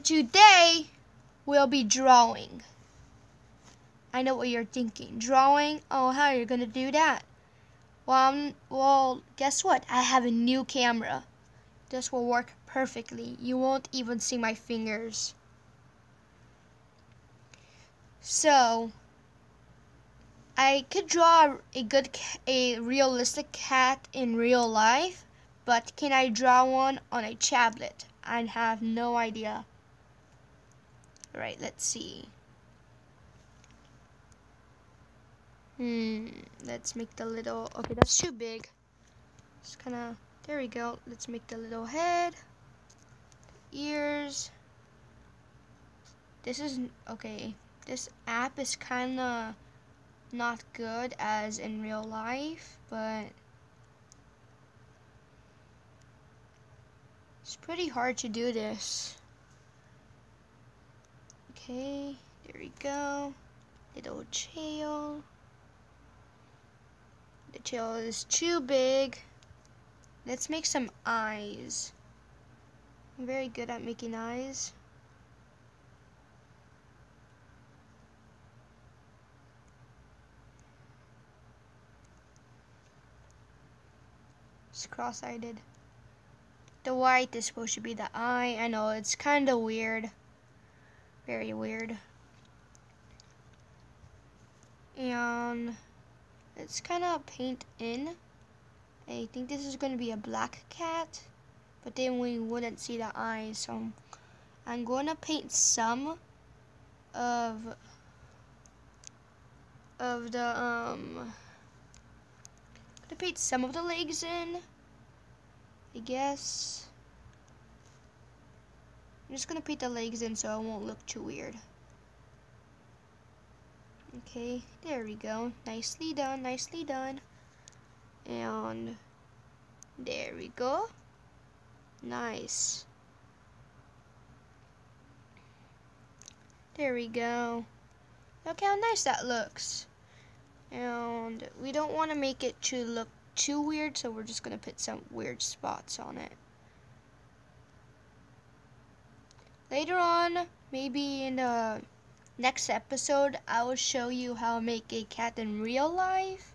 today we'll be drawing. I know what you're thinking. Drawing? Oh, how are you gonna do that? Well, guess what? I have a new camera. This will work perfectly. You won't even see my fingers. So, I could draw a realistic cat in real life, but can I draw one on a tablet? I have no idea. Alright, let's see. Let's make the little, okay, that's too big. Just kinda, there we go. Let's make the little head, ears. This is, okay, this app is kinda not good as in real life, but it's pretty hard to do this. Okay, there we go. Little tail. The tail is too big. Let's make some eyes. I'm very good at making eyes. It's cross-eyed. The white is supposed to be the eye. I know, it's kind of weird. Very weird. And let's kind of paint in. I think this is going to be a black cat, but then we wouldn't see the eyes, so I'm going to paint some of the legs in, I guess. I'm just gonna paint the legs in so it won't look too weird. Okay, there we go. Nicely done, nicely done. And there we go. Nice. There we go. Look how nice that looks. And we don't want to make it to look too weird, so we're just gonna put some weird spots on it. Later on, maybe in the next episode, I will show you how to make a cat in real life.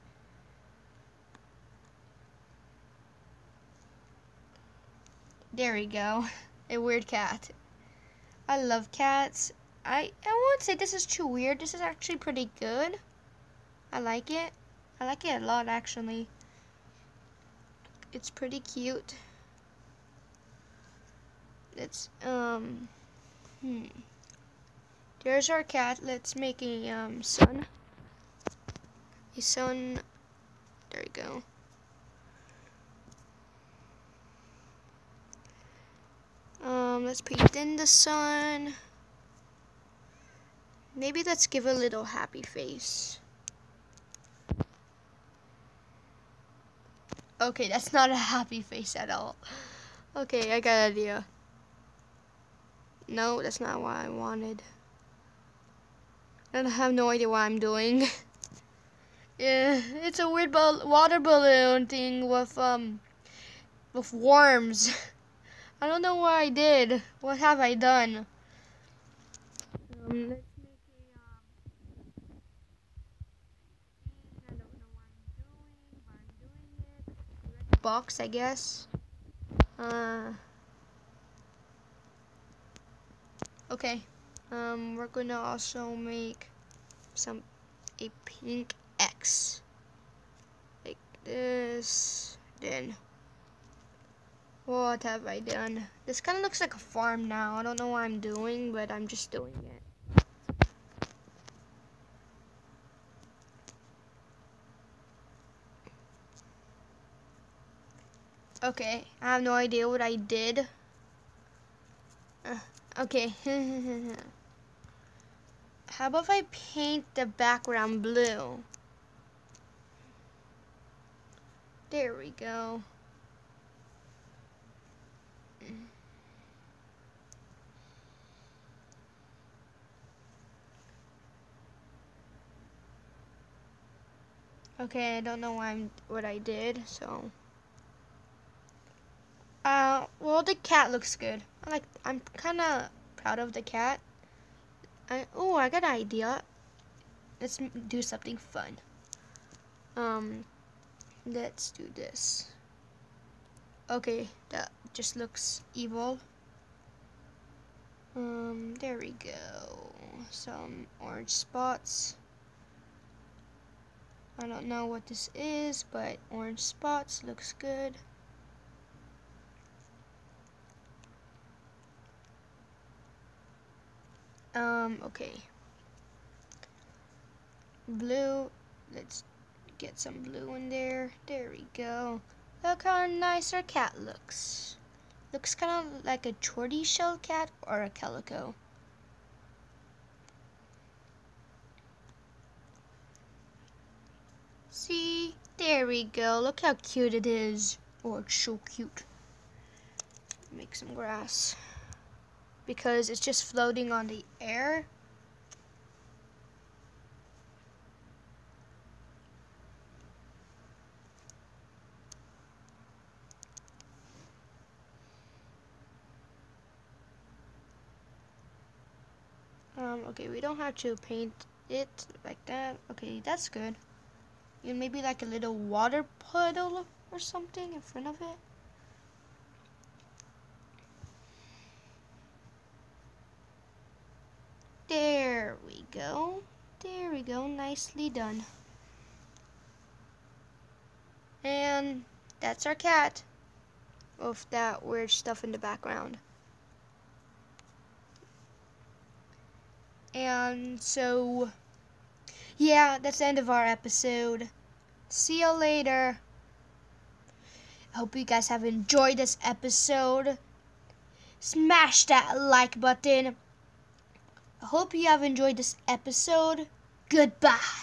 There we go. A weird cat. I love cats. I won't say this is too weird. This is actually pretty good. I like it. I like it a lot, actually. It's pretty cute. Let's, There's our cat. Let's make a, sun. A sun. There we go. Let's paint in the sun. Maybe let's give a little happy face. Okay, that's not a happy face at all. Okay, I got an idea. No, that's not what I wanted. I have no idea what I'm doing. Yeah, it's a weird water balloon thing with worms. I don't know what I did. What have I done? Let's make a I don't know what I'm doing, but I'm doing it. Red box, I guess. Okay. We're gonna also make a pink X. Like this. Then what have I done? This kind of looks like a farm now. I don't know what I'm doing, but I'm just doing it. Okay, I have no idea what I did. Okay. How about if I paint the background blue? There we go. Okay, I don't know what I did, so. Well, the cat looks good. I'm kind of proud of the cat. Oh, I got an idea. Let's do something fun. Let's do this. Okay, that just looks evil. There we go. Some orange spots. I don't know what this is, but orange spots looks good. Okay. Blue, let's get some blue in there. There we go. Look how nice our cat looks. Looks kind of like a tortoiseshell cat or a calico. See? There we go. Look how cute it is. Oh, it's so cute. Make some grass. Because it's just floating on the air. Okay, we don't have to paint it like that. Okay, that's good. And maybe like a little water puddle or something in front of it. There we go. There we go. Nicely done. And that's our cat with that weird stuff in the background. And so, yeah, that's the end of our episode. See you later. I hope you guys have enjoyed this episode. Smash that like button. I hope you have enjoyed this episode. Goodbye.